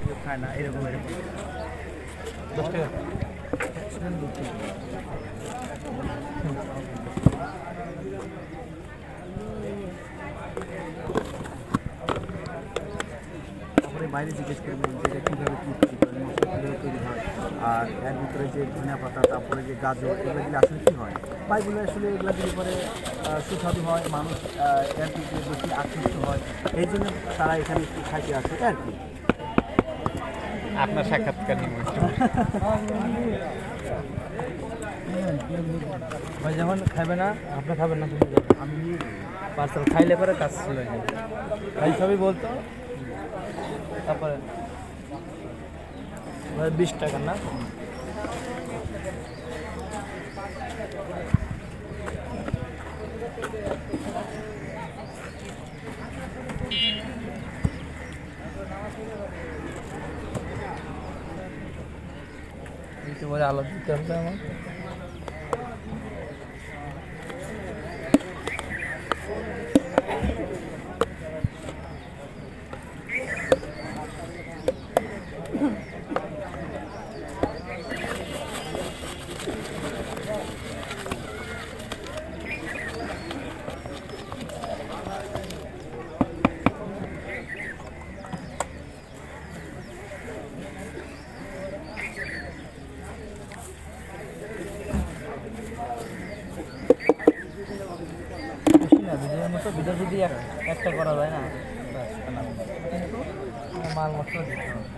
কেউ খায় না, এরকম এরকম 10 টাকা। তারপরে বাইরে জিজ্ঞেস করবেন যে এটা কীভাবে কী তৈরি করেন, মশলা কীভাবে তৈরি হয়, আর এর ভিতরে যে ধনিয়া পাতা, তারপরে যে গাজর, এগুলো দিলে আসলে কী হয়, বা এগুলো আসলে এগুলো দিলে পরে সুস্বাদু হয়, মানুষ এর দিকে বেশি আকৃষ্ট হয়, এই জন্য তারা এখানে একটু খাইতে আসে আর কি। আপনার সাক্ষাৎকার নিব একটু। ভাই যখন খাবে না, আপনি খাবেন না? আমি পার্সেল খাইলে পরে কাজ ছিল। ভাই সবই বলতো, তারপরে 20 টাকা না? দিতে বলে আলো দিতে হবে আমার। ভিডিওর মতো ভিডিও যদি একটা করা যায় না, মাল মশলা দিতে হবে।